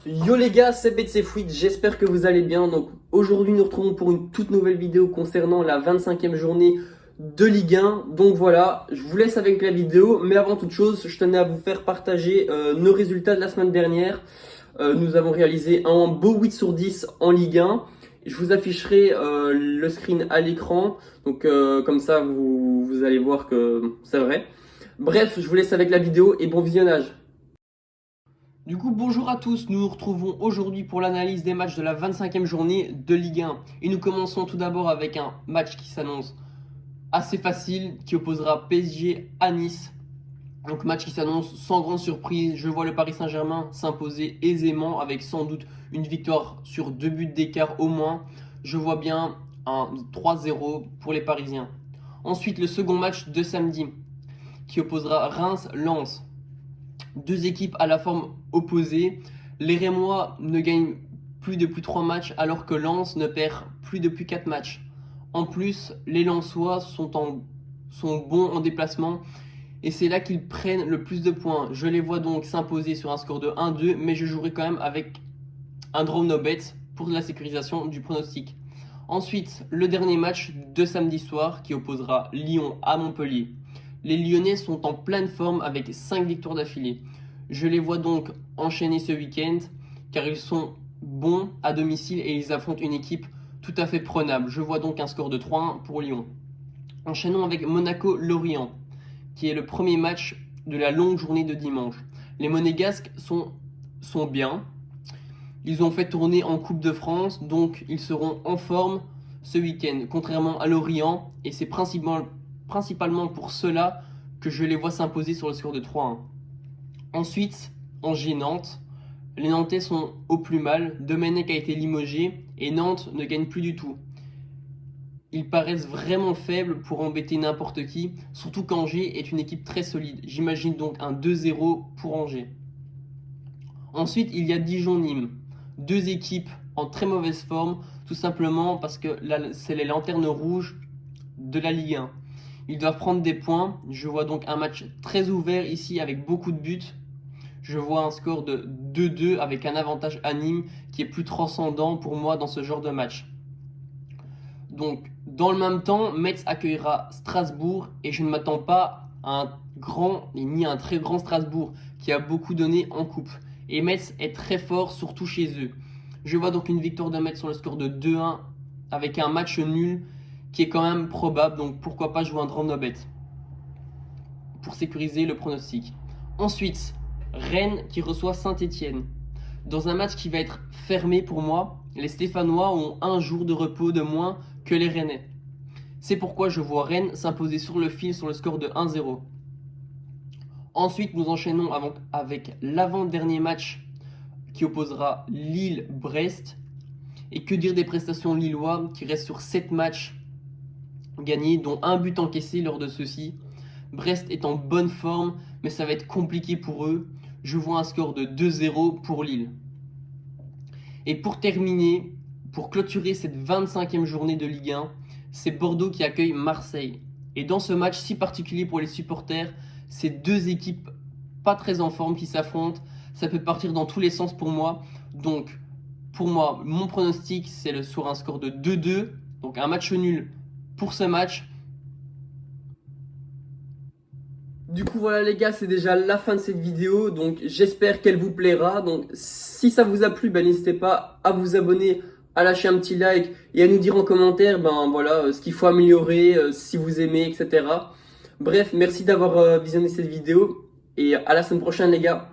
Yo les gars, c'est BTCFruit, j'espère que vous allez bien. Donc aujourd'hui nous retrouvons pour une toute nouvelle vidéo concernant la 25e journée de Ligue 1. Donc voilà, je vous laisse avec la vidéo, mais avant toute chose, je tenais à vous faire partager nos résultats de la semaine dernière. Nous avons réalisé un beau 8 sur 10 en Ligue 1. Je vous afficherai le screen à l'écran, donc comme ça vous allez voir que c'est vrai. Bref, je vous laisse avec la vidéo et bon visionnage. Du coup, bonjour à tous, nous nous retrouvons aujourd'hui pour l'analyse des matchs de la 25e journée de Ligue 1. Et nous commençons tout d'abord avec un match qui s'annonce assez facile, qui opposera PSG à Nice. Donc match qui s'annonce sans grande surprise, je vois le Paris Saint-Germain s'imposer aisément avec sans doute une victoire sur 2 buts d'écart au moins. Je vois bien un 3-0 pour les Parisiens. Ensuite, le second match de samedi qui opposera Reims-Lens. Deux équipes à la forme opposée. Les Rémois ne gagnent plus depuis 3 matchs alors que Lens ne perd plus depuis 4 matchs. En plus, les Lensois sont bons en déplacement et c'est là qu'ils prennent le plus de points. Je les vois donc s'imposer sur un score de 1-2, mais je jouerai quand même avec un draw no bet pour la sécurisation du pronostic. Ensuite, le dernier match de samedi soir qui opposera Lyon à Montpellier. Les Lyonnais sont en pleine forme avec 5 victoires d'affilée. Je les vois donc enchaîner ce week-end car ils sont bons à domicile et ils affrontent une équipe tout à fait prenable. Je vois donc un score de 3-1 pour Lyon. Enchaînons avec Monaco-Lorient qui est le premier match de la longue journée de dimanche. Les Monégasques sont bien. Ils ont fait tourner en Coupe de France, donc ils seront en forme ce week-end, contrairement à Lorient, et c'est principalement pour cela que je les vois s'imposer sur le score de 3-1. Ensuite, Angers-Nantes, les Nantais sont au plus mal, Domenech a été limogé et Nantes ne gagne plus du tout. Ils paraissent vraiment faibles pour embêter n'importe qui, surtout qu'Angers est une équipe très solide. J'imagine donc un 2-0 pour Angers. Ensuite, il y a Dijon-Nîmes. Deux équipes en très mauvaise forme, tout simplement parce que c'est les lanternes rouges de la Ligue 1. Ils doivent prendre des points. Je vois donc un match très ouvert ici avec beaucoup de buts. Je vois un score de 2-2 avec un avantage à Nîmes qui est plus transcendant pour moi dans ce genre de match. Donc, dans le même temps, Metz accueillera Strasbourg et je ne m'attends pas à un grand ni à un très grand Strasbourg qui a beaucoup donné en coupe. Et Metz est très fort, surtout chez eux. Je vois donc une victoire de Metz sur le score de 2-1 avec un match nul qui est quand même probable. Donc pourquoi pas jouer un draw no bet pour sécuriser le pronostic. Ensuite, Rennes qui reçoit Saint-Etienne. Dans un match qui va être fermé pour moi, les Stéphanois ont un jour de repos de moins que les Rennais. C'est pourquoi je vois Rennes s'imposer sur le fil sur le score de 1-0. Ensuite, nous enchaînons avec l'avant-dernier match qui opposera Lille-Brest. Et que dire des prestations lillois qui restent sur 7 matchs gagnés, dont un but encaissé lors de ceux-ci. Brest est en bonne forme, mais ça va être compliqué pour eux. Je vois un score de 2-0 pour Lille. Et pour terminer, pour clôturer cette 25e journée de Ligue 1, c'est Bordeaux qui accueille Marseille. Et dans ce match si particulier pour les supporters, c'est deux équipes pas très en forme qui s'affrontent. Ça peut partir dans tous les sens pour moi. Donc, pour moi, mon pronostic, c'est sur un score de 2-2. Donc, un match nul pour ce match. Du coup voilà les gars, c'est déjà la fin de cette vidéo, donc j'espère qu'elle vous plaira. Donc si ça vous a plu, n'hésitez pas à vous abonner, à lâcher un petit like et à nous dire en commentaire voilà, ce qu'il faut améliorer, si vous aimez, etc. Bref, merci d'avoir visionné cette vidéo et à la semaine prochaine les gars.